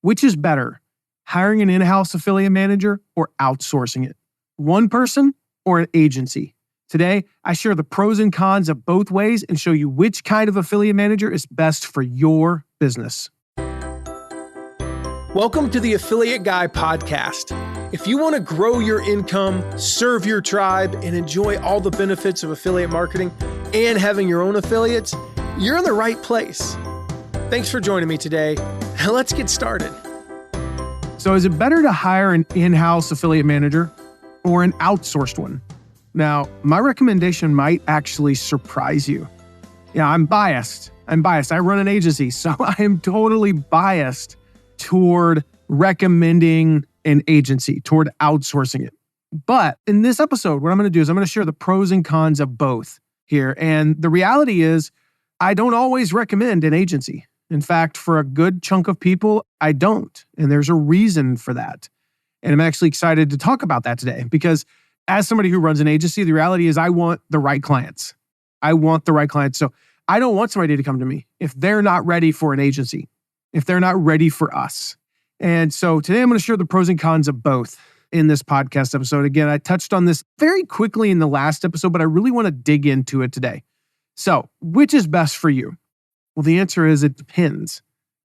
Which is better, hiring an in-house affiliate manager or outsourcing it? One person or an agency? Today, I share the pros and cons of both ways and show you which kind of affiliate manager is best for your business. Welcome to the Affiliate Guy podcast. If you want to grow your income, serve your tribe, and enjoy all the benefits of affiliate marketing and having your own affiliates, you're in the right place. Thanks for joining me today. Let's get started. So is it better to hire an in-house affiliate manager or an outsourced one? Now, my recommendation might actually surprise you. Yeah, I'm biased. I run an agency, so I am totally biased toward recommending an agency, toward outsourcing it. But in this episode, what I'm going to do is I'm going to share the pros and cons of both here. And the reality is, I don't always recommend an agency. In fact, for a good chunk of people, I don't. And there's a reason for that. And I'm actually excited to talk about that today because as somebody who runs an agency, the reality is I want the right clients. So I don't want somebody to come to me if they're not ready for an agency, if they're not ready for us. And so today I'm going to share the pros and cons of both in this podcast episode. Again, I touched on this very quickly in the last episode, but I really want to dig into it today. So which is best for you? Well, the answer is it depends.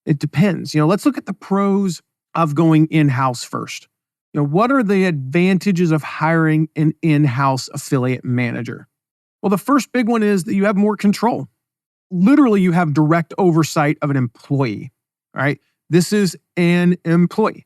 It depends. Let's look at the pros of going in-house first. What are the advantages of hiring an in-house affiliate manager? Well, the first big one is that you have more control. Literally, you have direct oversight of an employee, right? This is an employee.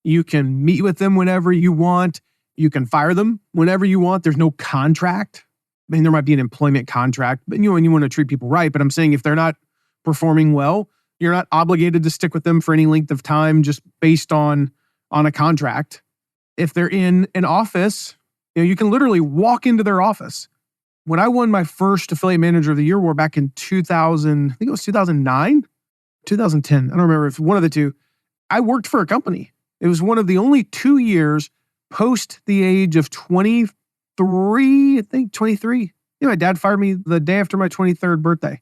You can meet with them whenever you want. You can fire them whenever you want. There's no contract. I mean, there might be an employment contract, but you want to treat people right. But I'm saying if they're not performing well, you're not obligated to stick with them for any length of time just based on a contract. If they're in an office, you can literally walk into their office. When I won my first Affiliate Manager of the Year award back in 2000, I think it was 2009, 2010. I don't remember if one of the two. I worked for a company. It was one of the only 2 years post the age of 23, I think 23. My dad fired me the day after my 23rd birthday.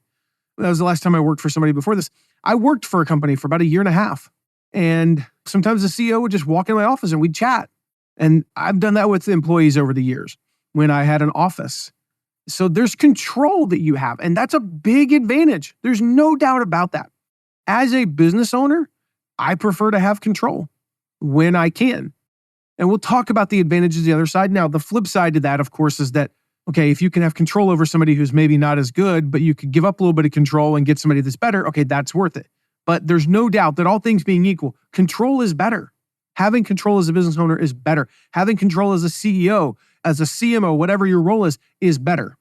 That was the last time I worked for somebody before this. I worked for a company for about a year and a half. And sometimes the CEO would just walk in my office and we'd chat. And I've done that with employees over the years when I had an office. So there's control that you have. And that's a big advantage. There's no doubt about that. As a business owner, I prefer to have control when I can. And we'll talk about the advantages of the other side. Now, the flip side to that, of course, is that okay, if you can have control over somebody who's maybe not as good, but you could give up a little bit of control and get somebody that's better, okay, that's worth it. But there's no doubt that all things being equal, control is better. Having control as a business owner is better. Having control as a CEO, as a CMO, whatever your role is better.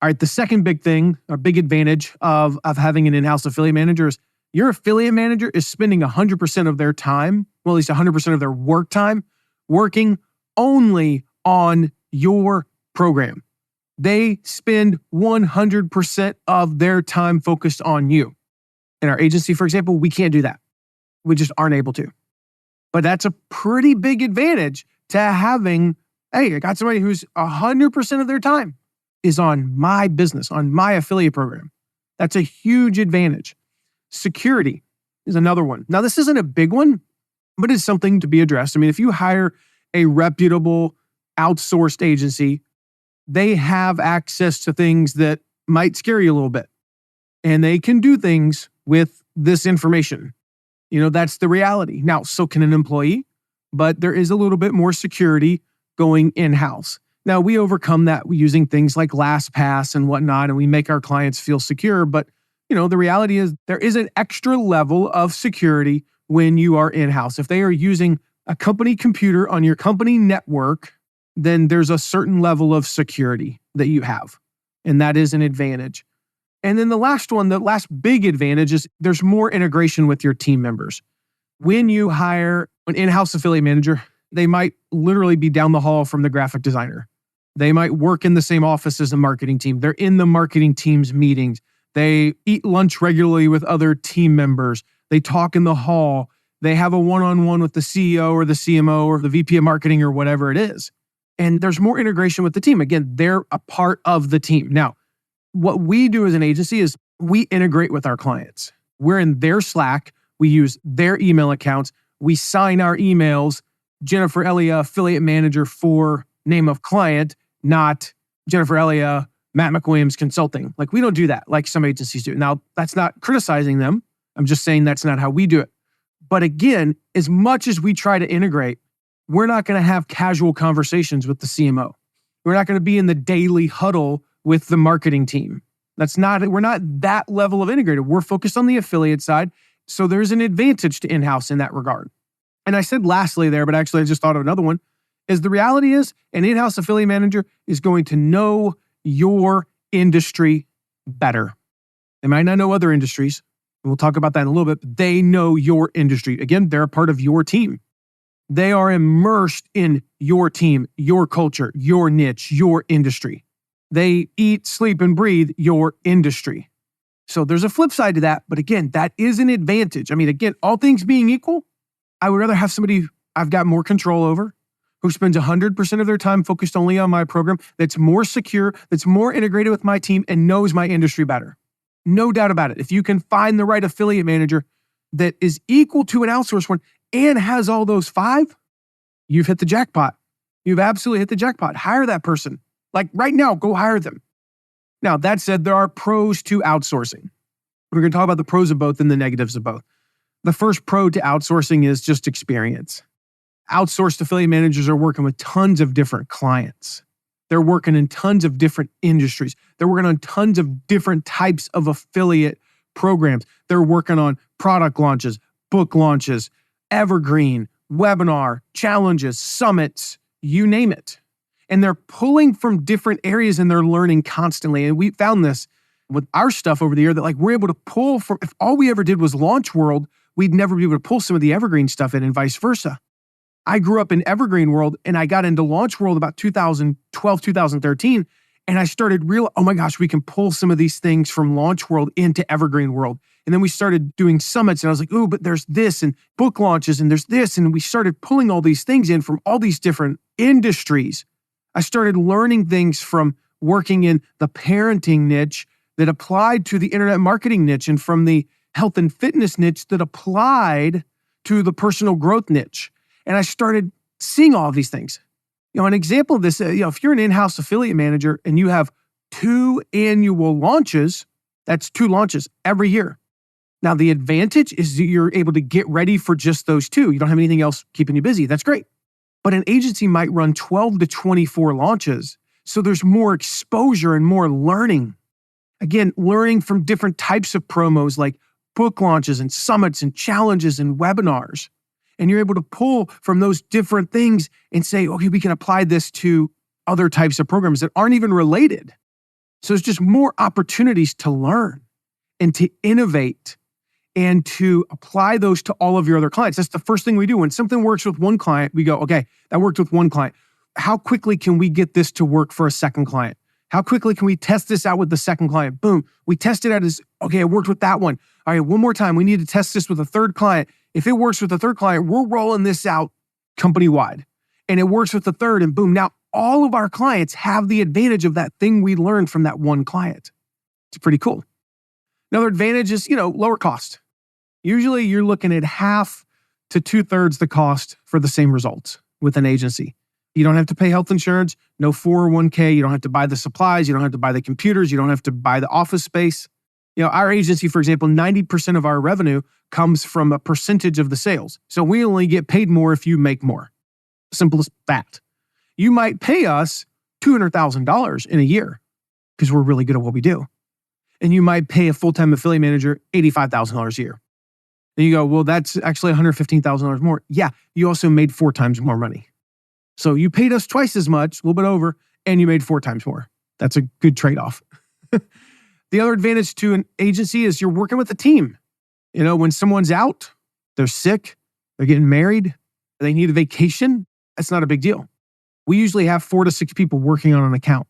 All right, the second big thing, or big advantage of having an in-house affiliate manager is your affiliate manager is spending 100% of their time, well, at least 100% of their work time, working only on your program. They spend 100% of their time focused on you. In our agency, for example, we can't do that. We just aren't able to. But that's a pretty big advantage to having, hey, I got somebody who's 100% of their time is on my business, on my affiliate program. That's a huge advantage. Security is another one. Now, this isn't a big one, but it's something to be addressed. I mean, if you hire a reputable outsourced agency, they have access to things that might scare you a little bit. And they can do things with this information. That's the reality. Now, so can an employee, but there is a little bit more security going in-house. Now, we overcome that using things like LastPass and whatnot, and we make our clients feel secure. But, the reality is there is an extra level of security when you are in-house. If they are using a company computer on your company network, then there's a certain level of security that you have. And that is an advantage. And then the last big advantage is there's more integration with your team members. When you hire an in-house affiliate manager, they might literally be down the hall from the graphic designer. They might work in the same office as the marketing team. They're in the marketing team's meetings. They eat lunch regularly with other team members. They talk in the hall. They have a one-on-one with the CEO or the CMO or the VP of marketing or whatever it is. And there's more integration with the team. Again, they're a part of the team. Now, what we do as an agency is we integrate with our clients. We're in their Slack. We use their email accounts. We sign our emails, Jennifer Elia, affiliate manager for name of client, not Jennifer Elia, Matt McWilliams Consulting. Like, we don't do that like some agencies do. Now, that's not criticizing them. I'm just saying that's not how we do it. But again, as much as we try to integrate, we're not going to have casual conversations with the CMO. We're not going to be in the daily huddle with the marketing team. We're not that level of integrated. We're focused on the affiliate side. So there's an advantage to in-house in that regard. And I said lastly there, but actually I just thought of another one, is the reality is an in-house affiliate manager is going to know your industry better. They might not know other industries. And we'll talk about that in a little bit, but they know your industry. Again, they're a part of your team. They are immersed in your team, your culture, your niche, your industry. They eat, sleep, and breathe your industry. So there's a flip side to that. But again, that is an advantage. I mean, again, all things being equal, I would rather have somebody I've got more control over, who spends 100% of their time focused only on my program, that's more secure, that's more integrated with my team, and knows my industry better. No doubt about it. If you can find the right affiliate manager that is equal to an outsourced one and has all those 5, you've hit the jackpot. You've absolutely hit the jackpot. Hire that person. Like right now, go hire them. Now, that said, there are pros to outsourcing. We're going to talk about the pros of both and the negatives of both. The first pro to outsourcing is just experience. Outsourced affiliate managers are working with tons of different clients. They're working in tons of different industries. They're working on tons of different types of affiliate programs. They're working on product launches, book launches, evergreen, webinar, challenges, summits, you name it. And they're pulling from different areas and they're learning constantly. And we found this with our stuff over the year that like we're able to pull from, if all we ever did was Launch World, we'd never be able to pull some of the evergreen stuff in and vice versa. I grew up in Evergreen World and I got into Launch World about 2012, 2013. And I started oh my gosh, we can pull some of these things from Launch World into Evergreen World. And then we started doing summits and I was like, oh, but there's this and book launches and there's this. And we started pulling all these things in from all these different industries. I started learning things from working in the parenting niche that applied to the internet marketing niche and from the health and fitness niche that applied to the personal growth niche. And I started seeing all of these things. An example of this, if you're an in-house affiliate manager and you have 2 annual launches, that's 2 launches every year. Now, the advantage is that you're able to get ready for just those 2. You don't have anything else keeping you busy. That's great. But an agency might run 12 to 24 launches. So there's more exposure and more learning. Again, learning from different types of promos like book launches and summits and challenges and webinars. And you're able to pull from those different things and say, okay, we can apply this to other types of programs that aren't even related. So it's just more opportunities to learn and to innovate and to apply those to all of your other clients. That's the first thing we do. When something works with one client, we go, okay, that worked with one client. How quickly can we get this to work for a second client? How quickly can we test this out with the second client? Boom. We tested it out as, okay, it worked with that one. All right, one more time. We need to test this with a third client. If it works with the third client, we're rolling this out company-wide. And it works with the third, and boom. Now, all of our clients have the advantage of that thing we learned from that one client. It's pretty cool. Another advantage is, lower cost. Usually you're looking at half to 2/3 the cost for the same results with an agency. You don't have to pay health insurance, no 401k. You don't have to buy the supplies. You don't have to buy the computers. You don't have to buy the office space. Our agency, for example, 90% of our revenue comes from a percentage of the sales. So we only get paid more if you make more. Simple as that. You might pay us $200,000 in a year because we're really good at what we do. And you might pay a full-time affiliate manager $85,000 a year. And you go, well, that's actually $115,000 more. Yeah, you also made 4 times more money. So you paid us twice as much, a little bit over, and you made 4 times more. That's a good trade-off. The other advantage to an agency is you're working with a team. When someone's out, they're sick, they're getting married, they need a vacation, that's not a big deal. We usually have 4 to 6 people working on an account.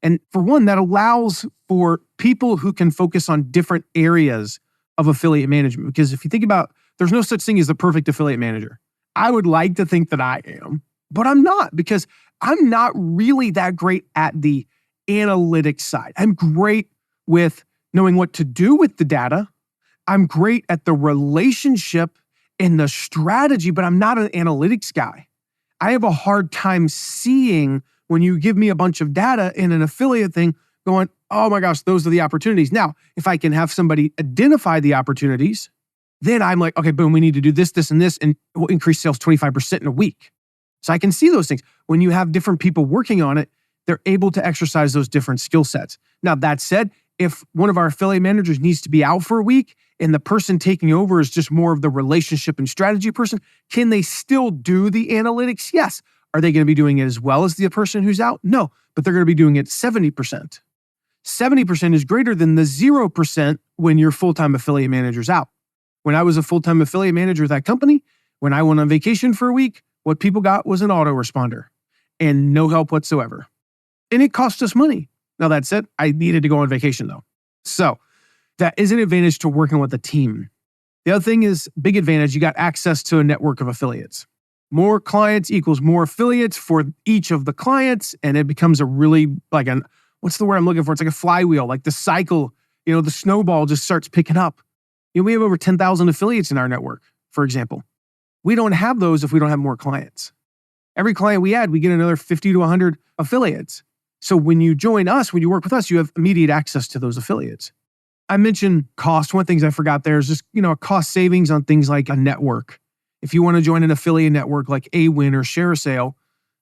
And for one, that allows for people who can focus on different areas of affiliate management. Because if you think about, there's no such thing as the perfect affiliate manager. I would like to think that I am, but I'm not, because I'm not really that great at the analytics side. I'm great with knowing what to do with the data, I'm great at the relationship and the strategy, but I'm not an analytics guy. I have a hard time seeing when you give me a bunch of data in an affiliate thing going, oh my gosh, those are the opportunities. Now, if I can have somebody identify the opportunities, then I'm like, okay, boom, we need to do this, this, and this, and we'll increase sales 25% in a week. So I can see those things. When you have different people working on it, they're able to exercise those different skill sets. Now, that said, if one of our affiliate managers needs to be out for a week and the person taking over is just more of the relationship and strategy person, can they still do the analytics? Yes. Are they going to be doing it as well as the person who's out? No, but they're going to be doing it 70%. 70% is greater than the 0% when your full-time affiliate manager's out. When I was a full-time affiliate manager at that company, when I went on vacation for a week, what people got was an autoresponder and no help whatsoever. And it cost us money. Now, that said, I needed to go on vacation though. So that is an advantage to working with a team. The other thing is, big advantage, you got access to a network of affiliates. More clients equals more affiliates for each of the clients. And it becomes a really what's the word I'm looking for? It's like a flywheel, like the cycle, the snowball just starts picking up. We have over 10,000 affiliates in our network, for example. We don't have those if we don't have more clients. Every client we add, we get another 50 to 100 affiliates. So when you join us, when you work with us, you have immediate access to those affiliates. I mentioned cost. One of the things I forgot there is just, cost savings on things like a network. If you want to join an affiliate network like Awin or ShareASale,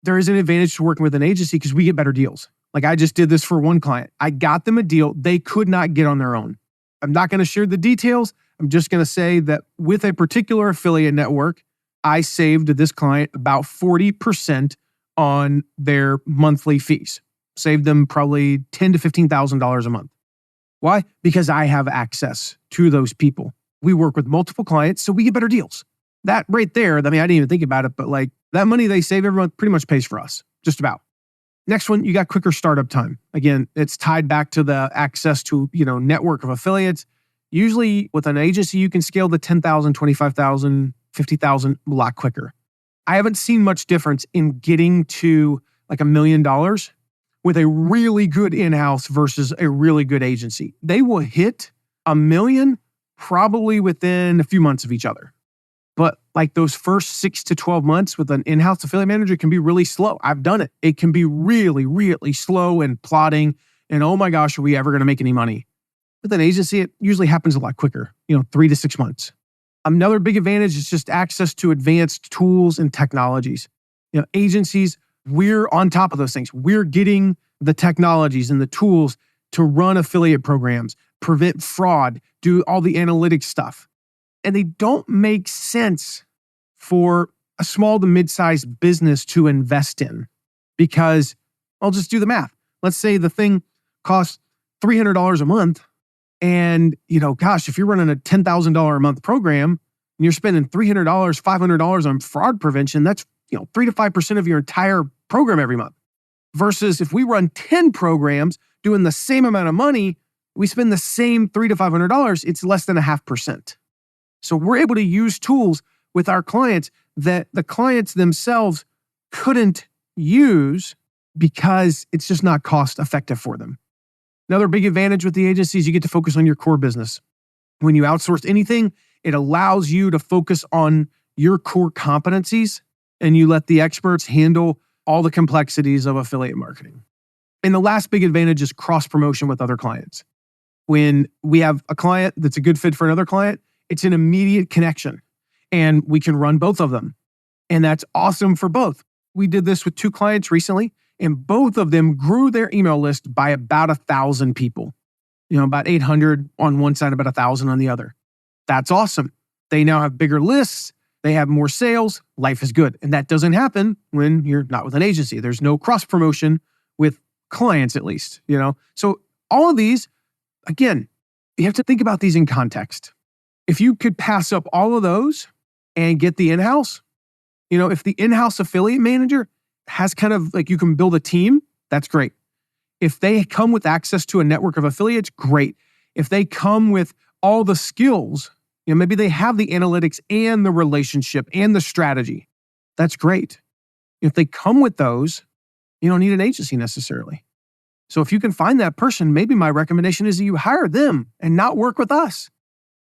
there is an advantage to working with an agency because we get better deals. Like I just did this for one client. I got them a deal they could not get on their own. I'm not going to share the details. I'm just going to say that with a particular affiliate network, I saved this client about 40% on their monthly fees. Saved them probably $10,000 to $15,000 a month. Why? Because I have access to those people. We work with multiple clients, so we get better deals. That right there, I didn't even think about it, but that money they save every month pretty much pays for us, just about. Next one, you got quicker startup time. Again, it's tied back to the access to, network of affiliates. Usually with an agency, you can scale the 10,000, 25,000, 50,000 a lot quicker. I haven't seen much difference in getting to $1 million with a really good in-house versus a really good agency. They will hit $1 million probably within a few months of each other. But those first 6 to 12 months with an in-house affiliate manager can be really slow. I've done it. It can be really, really slow and plodding. And oh my gosh, are we ever going to make any money? With an agency, it usually happens a lot quicker, 3 to 6 months. Another big advantage is just access to advanced tools and technologies. Agencies, we're on top of those things. We're getting the technologies and the tools to run affiliate programs, prevent fraud, do all the analytics stuff. And they don't make sense for a small to mid-sized business to invest in because I'll just do the math. Let's say the thing costs $300 a month. And, if you're running a $10,000 a month program and you're spending $300, $500 on fraud prevention, that's, 3 to 5% of your entire program every month. Versus if we run 10 programs doing the same amount of money, we spend the same $300 to $500, it's less than 0.5%. So we're able to use tools with our clients that the clients themselves couldn't use because it's just not cost effective for them. Another big advantage with the agency is you get to focus on your core business. When you outsource anything, it allows you to focus on your core competencies and you let the experts handle all the complexities of affiliate marketing. And the last big advantage is cross-promotion with other clients. When we have a client that's a good fit for another client, it's an immediate connection and we can run both of them. And that's awesome for both. We did this with 2 clients recently and both of them grew their email list by about 1,000 people. About 800 on one side, about 1,000 on the other. That's awesome. They now have bigger lists. They have more sales. Life is good. And that doesn't happen when you're not with an agency. There's no cross-promotion with clients, at least, So all of these, again, you have to think about these in context. If you could pass up all of those and get the in-house, if the in-house affiliate manager has kind of you can build a team, that's great. If they come with access to a network of affiliates, great. If they come with all the skills, maybe they have the analytics and the relationship and the strategy, that's great. If they come with those, you don't need an agency necessarily. So if you can find that person, maybe my recommendation is that you hire them and not work with us.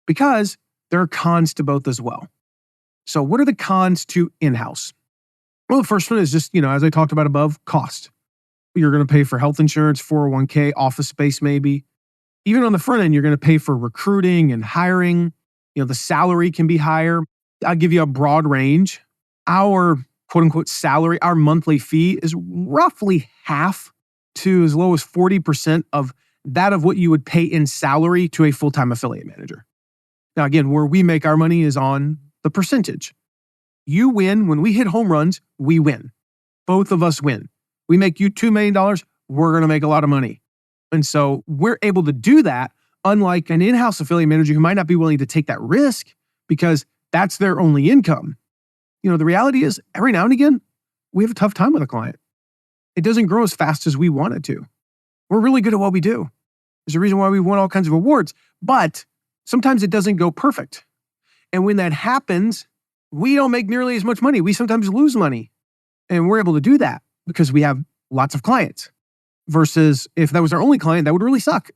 because there are cons to both as well. So what are the cons to in-house? Well, the first one is just, as I talked about above, cost. You're going to pay for health insurance, 401k, office space maybe. Even on the front end, you're going to pay for recruiting and hiring. The salary can be higher. I'll give you a broad range. Our quote unquote salary, our monthly fee is roughly half to as low as 40% of that of what you would pay in salary to a full-time affiliate manager. Now, again, where we make our money is on the percentage. You win. When we hit home runs, we win. Both of us win. We make you $2 million, we're going to make a lot of money. And so we're able to do that, unlike an in-house affiliate manager who might not be willing to take that risk because that's their only income. The reality is every now and again, we have a tough time with a client. It doesn't grow as fast as we want it to. We're really good at what we do. There's a reason why we won all kinds of awards, but sometimes it doesn't go perfect. And when that happens, we don't make nearly as much money. We sometimes lose money. And we're able to do that because we have lots of clients. Versus if that was our only client, that would really suck.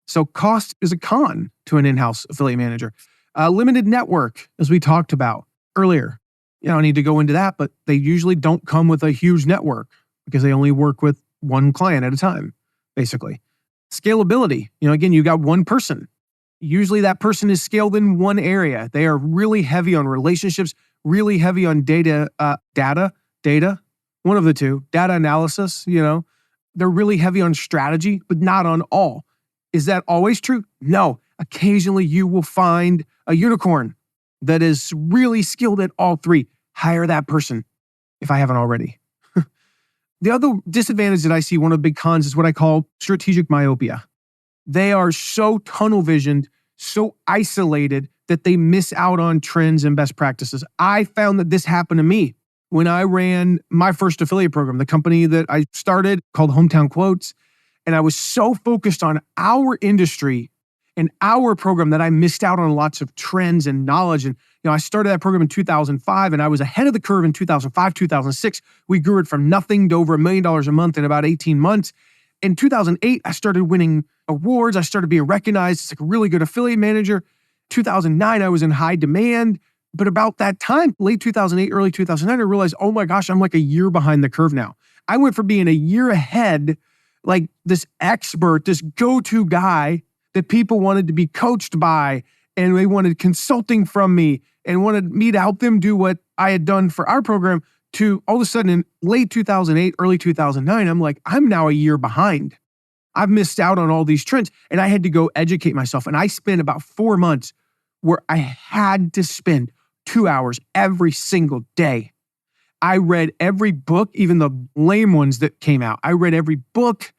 So cost is a con to an in-house affiliate manager. Limited network, as we talked about earlier. I don't need to go into that, but they usually don't come with a huge network because they only work with one client at a time, basically. Scalability. Again, you got one person. Usually that person is scaled in one area. They are really heavy on relationships, really heavy on data, one of the two, data analysis, They're really heavy on strategy, but not on all. Is that always true? No. Occasionally you will find a unicorn that is really skilled at all three. Hire that person if I haven't already. The other disadvantage that I see, one of the big cons, is what I call strategic myopia. They are so tunnel visioned, so isolated that they miss out on trends and best practices. I found that this happened to me when I ran my first affiliate program, the company that I started called Hometown Quotes. And I was so focused on our industry and our program that I missed out on lots of trends and knowledge. And, I started that program in 2005 and I was ahead of the curve in 2005, 2006. We grew it from nothing to over $1 million a month in about 18 months. In 2008, I started winning awards. I started being recognized as a really good affiliate manager. 2009, I was in high demand. But about that time, late 2008, early 2009, I realized, oh my gosh, I'm like a year behind the curve now. I went from being a year ahead, like this expert, this go-to guy that people wanted to be coached by, and they wanted consulting from me and wanted me to help them do what I had done for our program, to all of a sudden in late 2008, early 2009, I'm like, I'm now a year behind. I've missed out on all these trends, and I had to go educate myself. And I spent about 4 months where I had to spend 2 hours every single day. I read every book, even the lame ones that came out. I read every book.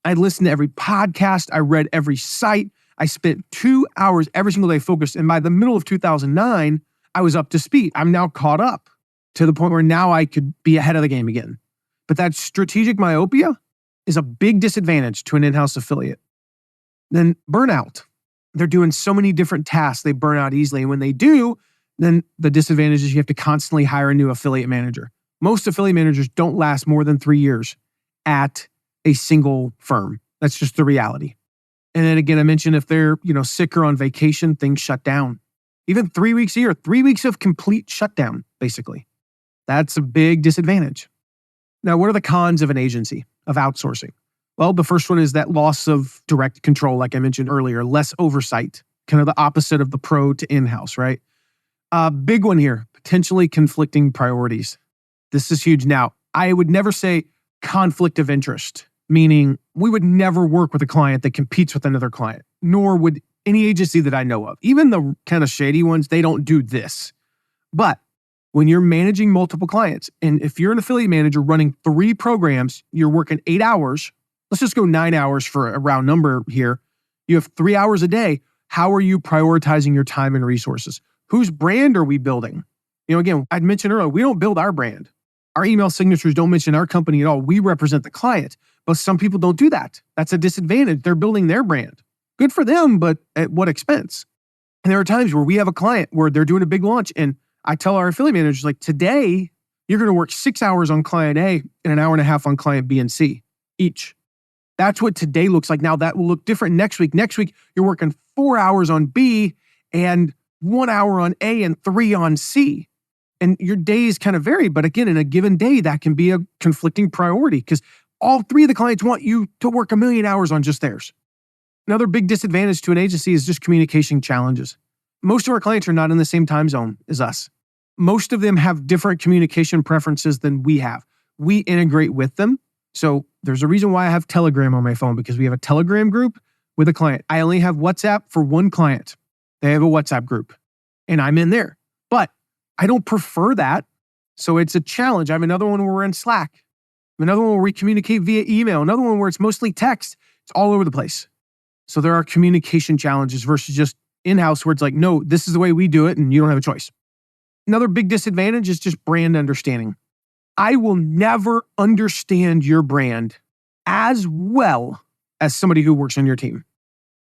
I listened to every podcast. I read every site. I spent 2 hours every single day focused. And by the middle of 2009, I was up to speed. I'm now caught up to the point where now I could be ahead of the game again. But that strategic myopia is a big disadvantage to an in-house affiliate. Then burnout. They're doing so many different tasks, they burn out easily. And when they do, then the disadvantage is you have to constantly hire a new affiliate manager. Most affiliate managers don't last more than 3 years at a single firm. That's just the reality. And then again, I mentioned if they're, sick or on vacation, things shut down. Even 3 weeks a year, 3 weeks of complete shutdown, basically. That's a big disadvantage. Now, what are the cons of an agency, of outsourcing? Well, the first one is that loss of direct control, like I mentioned earlier, less oversight, kind of the opposite of the pro to in-house, right? Big one here, potentially conflicting priorities. This is huge. Now, I would never say conflict of interest, meaning we would never work with a client that competes with another client, nor would any agency that I know of. Even the kind of shady ones, they don't do this. But when you're managing multiple clients, and if you're an affiliate manager running 3 programs, you're working 8 hours, let's just go 9 hours for a round number here. You have 3 hours a day. How are you prioritizing your time and resources? Whose brand are we building? Again, I'd mentioned earlier, we don't build our brand. Our email signatures don't mention our company at all. We represent the client, but some people don't do that. That's a disadvantage. They're building their brand. Good for them, but at what expense? And there are times where we have a client where they're doing a big launch, and I tell our affiliate managers, like, today, you're going to work 6 hours on client A and an hour and a half on client B and C each. That's what today looks like. Now that will look different next week. Next week, you're working 4 hours on B and 1 hour on A and 3 on C. And your days kind of vary. But again, in a given day, that can be a conflicting priority because all 3 of the clients want you to work 1 million hours on just theirs. Another big disadvantage to an agency is just communication challenges. Most of our clients are not in the same time zone as us. Most of them have different communication preferences than we have. We integrate with them. So there's a reason why I have Telegram on my phone, because we have a Telegram group with a client. I only have WhatsApp for one client. They have a WhatsApp group and I'm in there. But I don't prefer that. So it's a challenge. I have another one where we're in Slack. I have another one where we communicate via email. Another one where it's mostly text. It's all over the place. So there are communication challenges versus just in-house where it's like, no, this is the way we do it and you don't have a choice. Another big disadvantage is just brand understanding. I will never understand your brand as well as somebody who works on your team,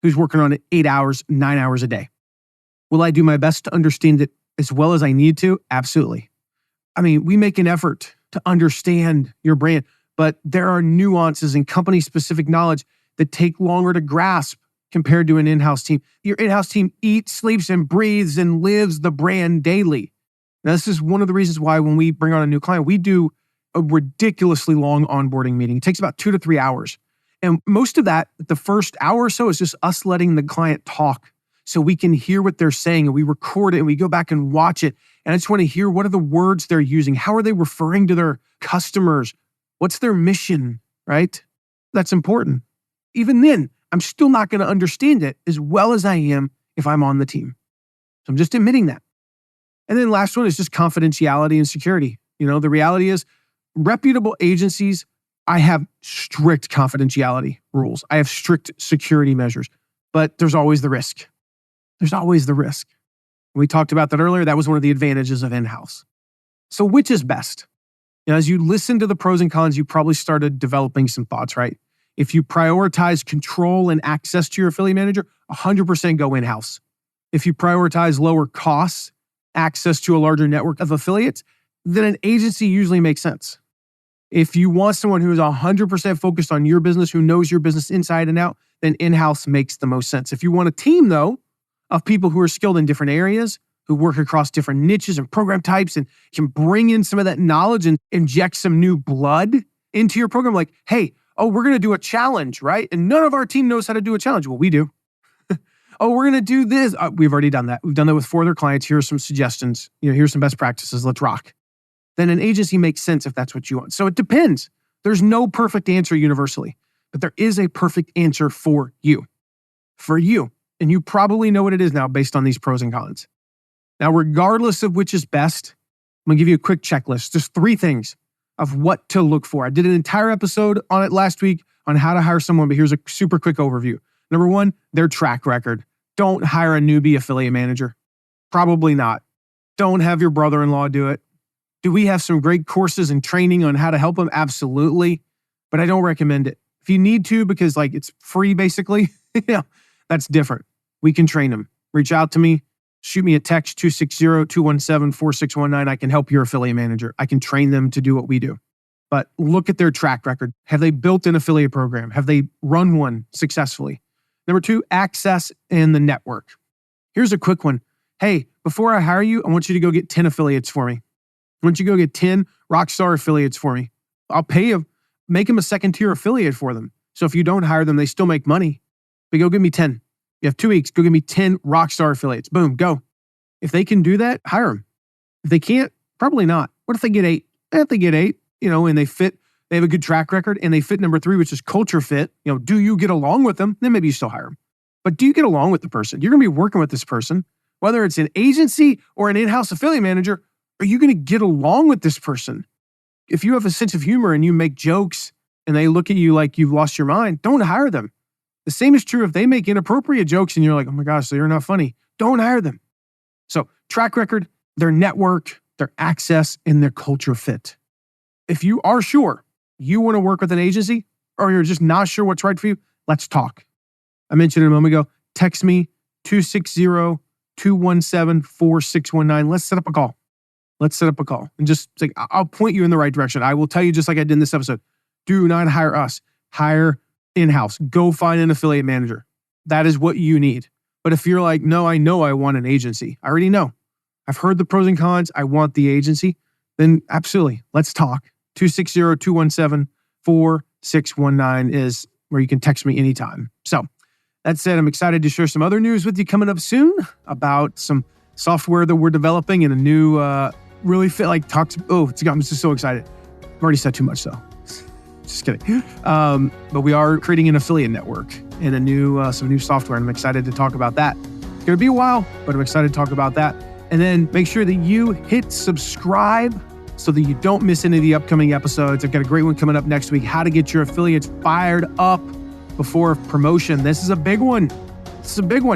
who's working on it 8 hours, 9 hours a day. Will I do my best to understand it as well as I need to? Absolutely. I mean, we make an effort to understand your brand, but there are nuances and company-specific knowledge that take longer to grasp compared to an in-house team. Your in-house team eats, sleeps, and breathes and lives the brand daily. Now, this is one of the reasons why when we bring on a new client, we do a ridiculously long onboarding meeting. It takes about 2 to 3 hours. And most of that, the first hour or so, is just us letting the client talk so we can hear what they're saying, and we record it and we go back and watch it. And I just want to hear, what are the words they're using? How are they referring to their customers? What's their mission, right? That's important. Even then, I'm still not going to understand it as well as I am if I'm on the team. So I'm just admitting that. And then last one is just confidentiality and security. You know, the reality is reputable agencies, I have strict confidentiality rules. I have strict security measures, but there's always the risk. There's always the risk. We talked about that earlier. That was one of the advantages of in-house. So which is best? You know, as you listen to the pros and cons, you probably started developing some thoughts, right? If you prioritize control and access to your affiliate manager, 100% go in-house. If you prioritize lower costs, access to a larger network of affiliates, then an agency usually makes sense. If you want someone who is 100% focused on your business, who knows your business inside and out, then in-house makes the most sense. If you want a team, though, of people who are skilled in different areas, who work across different niches and program types and can bring in some of that knowledge and inject some new blood into your program, like, hey, we're going to do a challenge, right? And none of our team knows how to do a challenge. Well, we do. We're going to do this. We've already done that. We've done that with 4 other clients. Here are some suggestions. Here's some best practices. Let's rock. Then an agency makes sense if that's what you want. So it depends. There's no perfect answer universally, but there is a perfect answer for you. For you. And you probably know what it is now based on these pros and cons. Now, regardless of which is best, I'm going to give you a quick checklist. Just 3 things of what to look for. I did an entire episode on it last week on how to hire someone, but here's a super quick overview. Number 1, their track record. Don't hire a newbie affiliate manager. Probably not. Don't have your brother-in-law do it. Do we have some great courses and training on how to help them? Absolutely. But I don't recommend it. If you need to, because it's free basically, that's different. We can train them. Reach out to me. Shoot me a text, 260-217-4619. I can help your affiliate manager. I can train them to do what we do. But look at their track record. Have they built an affiliate program? Have they run one successfully? Number 2, access and the network. Here's a quick one. Hey, before I hire you, I want you to go get 10 affiliates for me. I want you to go get 10 Rockstar affiliates for me. I'll pay you, make them a second-tier affiliate for them. So if you don't hire them, they still make money. But go give me 10. You have 2 weeks, go give me 10 Rockstar affiliates. Boom, go. If they can do that, hire them. If they can't, probably not. What if they get 8? If they get 8, and they fit, they have a good track record, and they fit number 3, which is culture fit. Do you get along with them? Then maybe you still hire them. But do you get along with the person? You're going to be working with this person, whether it's an agency or an in-house affiliate manager. Are you going to get along with this person? If you have a sense of humor and you make jokes and they look at you like you've lost your mind, don't hire them. The same is true if they make inappropriate jokes and you're like, oh my gosh, so you're not funny. Don't hire them. So track record, their network, their access, and their culture fit. If you are sure you want to work with an agency or you're just not sure what's right for you, let's talk. I mentioned it a moment ago. Text me 260-217-4619. Let's set up a call. And just I'll point you in the right direction. I will tell you, just like I did in this episode, do not hire us. Hire in-house. Go find an affiliate manager. That is what you need. But if you're like, no, I know I want an agency. I already know. I've heard the pros and cons. I want the agency. Then absolutely, let's talk. 260-217-4619 is where you can text me anytime. So that said, I'm excited to share some other news with you coming up soon about some software that we're developing and a new, really fit like talks. Oh, I'm just so excited. I've already said too much though. Just kidding. But we are creating an affiliate network and some new software. And I'm excited to talk about that. It's going to be a while, but I'm excited to talk about that. And then make sure that you hit subscribe so that you don't miss any of the upcoming episodes. I've got a great one coming up next week, how to get your affiliates fired up before promotion. This is a big one.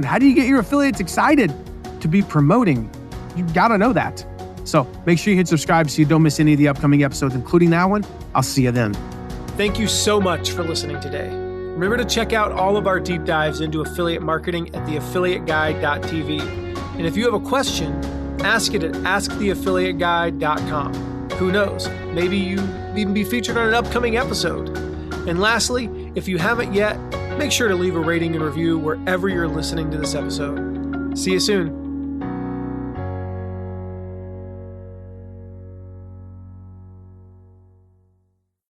How do you get your affiliates excited to be promoting? You got to know that. So make sure you hit subscribe so you don't miss any of the upcoming episodes, including that one. I'll see you then. Thank you so much for listening today. Remember to check out all of our deep dives into affiliate marketing at theaffiliateguide.tv. And if you have a question, ask it at asktheaffiliateguide.com. Who knows? Maybe you even be featured on an upcoming episode. And lastly, if you haven't yet, make sure to leave a rating and review wherever you're listening to this episode. See you soon.